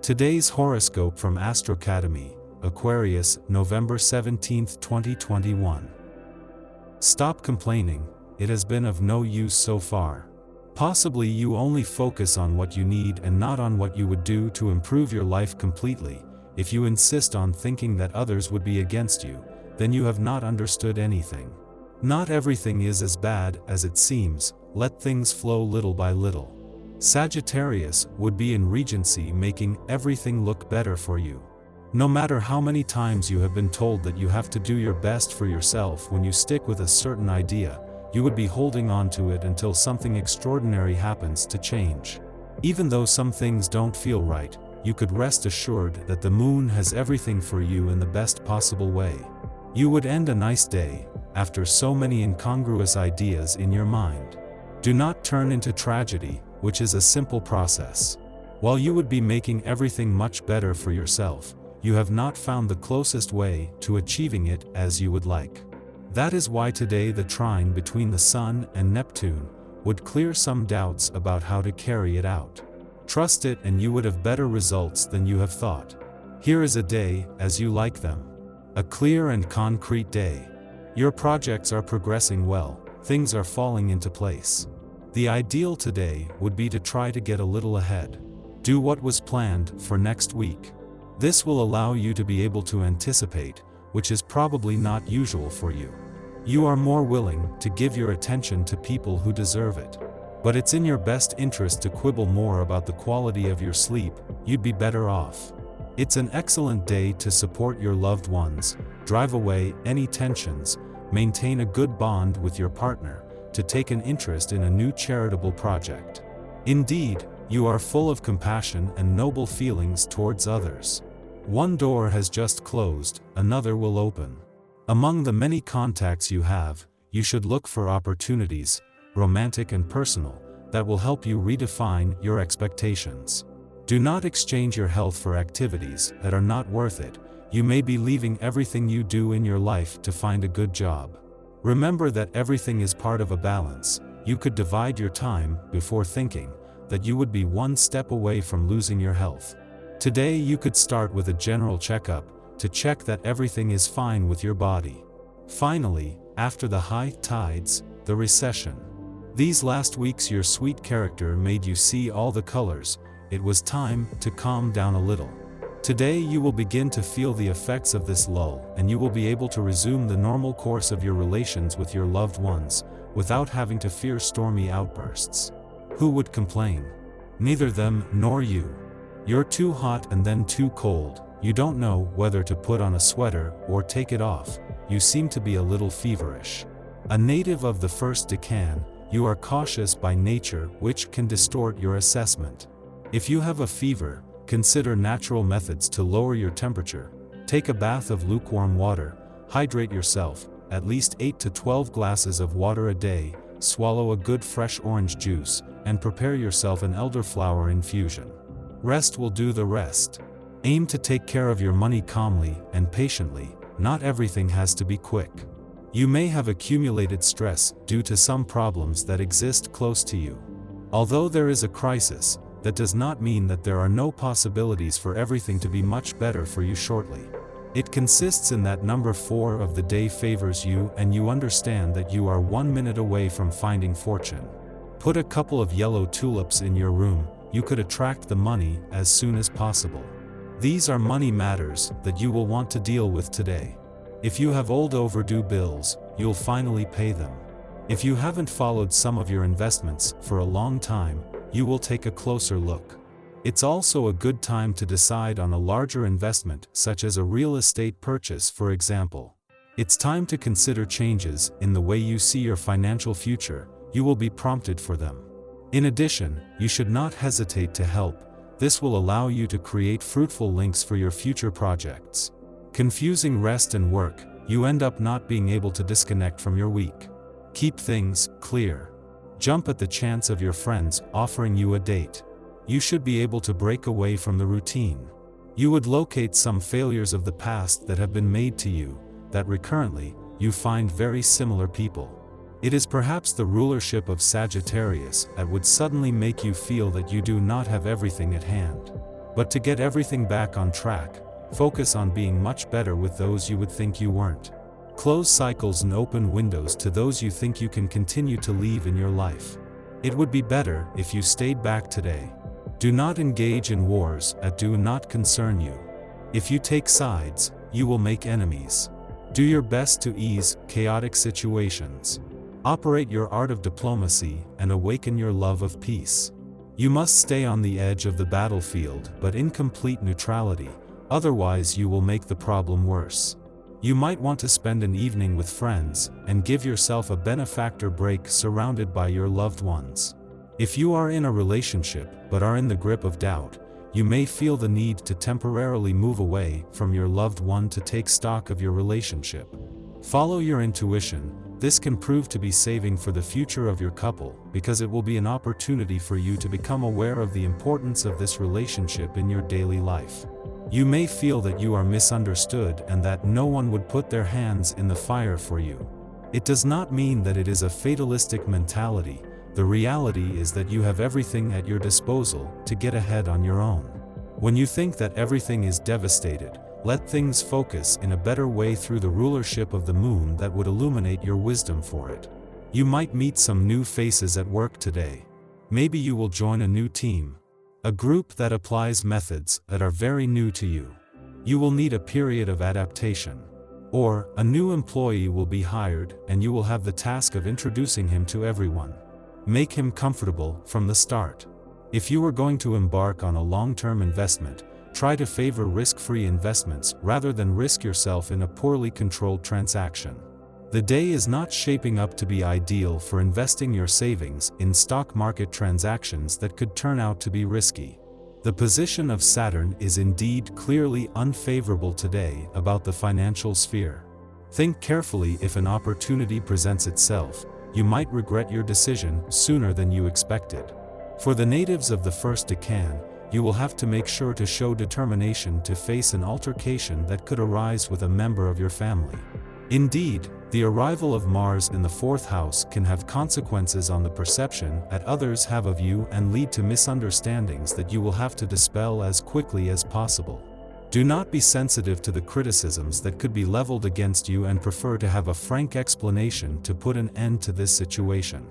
Today's horoscope from Astrocademy, Aquarius, November 17, 2021. Stop complaining, it has been of no use so far. Possibly you only focus on what you need and not on what you would do to improve your life completely. If you insist on thinking that others would be against you, then you have not understood anything. Not everything is as bad as it seems, let things flow little by little. Sagittarius would be in regency, making everything look better for you. No matter how many times you have been told that you have to do your best for yourself, when you stick with a certain idea, you would be holding on to it until something extraordinary happens to change. Even though some things don't feel right, you could rest assured that the moon has everything for you in the best possible way. You would end a nice day, after so many incongruous ideas in your mind. Do not turn into tragedy, which is a simple process. While you would be making everything much better for yourself, you have not found the closest way to achieving it as you would like. That is why today the trine between the Sun and Neptune would clear some doubts about how to carry it out. Trust it and you would have better results than you have thought. Here is a day as you like them. A clear and concrete day. Your projects are progressing well, things are falling into place. The ideal today would be to try to get a little ahead. Do what was planned for next week. This will allow you to be able to anticipate, which is probably not usual for you. You are more willing to give your attention to people who deserve it. But it's in your best interest to quibble more about the quality of your sleep, you'd be better off. It's an excellent day to support your loved ones, drive away any tensions, maintain a good bond with your partner, to take an interest in a new charitable project. Indeed, you are full of compassion and noble feelings towards others. One door has just closed, another will open. Among the many contacts you have, you should look for opportunities, romantic and personal, that will help you redefine your expectations. Do not exchange your health for activities that are not worth it. You may be leaving everything you do in your life to find a good job. Remember that everything is part of a balance. You could divide your time before thinking that you would be one step away from losing your health. Today you could start with a general checkup to check that everything is fine with your body. Finally, after the high tides, the recession. These last weeks your sweet character made you see all the colors. It was time to calm down a little. Today you will begin to feel the effects of this lull, and you will be able to resume the normal course of your relations with your loved ones, without having to fear stormy outbursts. Who would complain? Neither them nor you. You're too hot and then too cold, you don't know whether to put on a sweater or take it off, you seem to be a little feverish. A native of the first decan, you are cautious by nature, which can distort your assessment. If you have a fever, consider natural methods to lower your temperature. Take a bath of lukewarm water, hydrate yourself, at least 8 to 12 glasses of water a day, swallow a good fresh orange juice, and prepare yourself an elderflower infusion. Rest will do the rest. Aim to take care of your money calmly and patiently, not everything has to be quick. You may have accumulated stress due to some problems that exist close to you. Although there is a crisis, that does not mean that there are no possibilities for everything to be much better for you shortly. It consists in that number 4 of the day favors you and you understand that you are 1 minute away from finding fortune. Put a couple of yellow tulips in your room, you could attract the money as soon as possible. These are money matters that you will want to deal with today. If you have old overdue bills, you'll finally pay them. If you haven't followed some of your investments for a long time, you will take a closer look. It's also a good time to decide on a larger investment, such as a real estate purchase, for example. It's time to consider changes in the way you see your financial future, you will be prompted for them. In addition, you should not hesitate to help. This will allow you to create fruitful links for your future projects. Confusing rest and work, you end up not being able to disconnect from your week. Keep things clear. Jump at the chance of your friends offering you a date. You should be able to break away from the routine. You would locate some failures of the past that have been made to you, that recurrently, you find very similar people. It is perhaps the rulership of Sagittarius that would suddenly make you feel that you do not have everything at hand. But to get everything back on track, focus on being much better with those you would think you weren't. Close cycles and open windows to those you think you can continue to leave in your life. It would be better if you stayed back today. Do not engage in wars that do not concern you. If you take sides, you will make enemies. Do your best to ease chaotic situations. Operate your art of diplomacy and awaken your love of peace. You must stay on the edge of the battlefield but in complete neutrality, otherwise you will make the problem worse. You might want to spend an evening with friends and give yourself a benefactor break surrounded by your loved ones. If you are in a relationship but are in the grip of doubt, you may feel the need to temporarily move away from your loved one to take stock of your relationship. Follow your intuition. This can prove to be saving for the future of your couple because it will be an opportunity for you to become aware of the importance of this relationship in your daily life. You may feel that you are misunderstood and that no one would put their hands in the fire for you. It does not mean that it is a fatalistic mentality. The reality is that you have everything at your disposal to get ahead on your own. When you think that everything is devastated, let things focus in a better way through the rulership of the moon that would illuminate your wisdom for it. You might meet some new faces at work today. Maybe you will join a new team, a group that applies methods that are very new to you. You will need a period of adaptation. Or, a new employee will be hired and you will have the task of introducing him to everyone. Make him comfortable from the start. If you are going to embark on a long-term investment, try to favor risk-free investments rather than risk yourself in a poorly controlled transaction. The day is not shaping up to be ideal for investing your savings in stock market transactions that could turn out to be risky. The position of Saturn is indeed clearly unfavorable today about the financial sphere. Think carefully. If an opportunity presents itself, you might regret your decision sooner than you expected. For the natives of the first decan, you will have to make sure to show determination to face an altercation that could arise with a member of your family. Indeed, the arrival of Mars in the 4th house can have consequences on the perception that others have of you and lead to misunderstandings that you will have to dispel as quickly as possible. Do not be sensitive to the criticisms that could be leveled against you and prefer to have a frank explanation to put an end to this situation.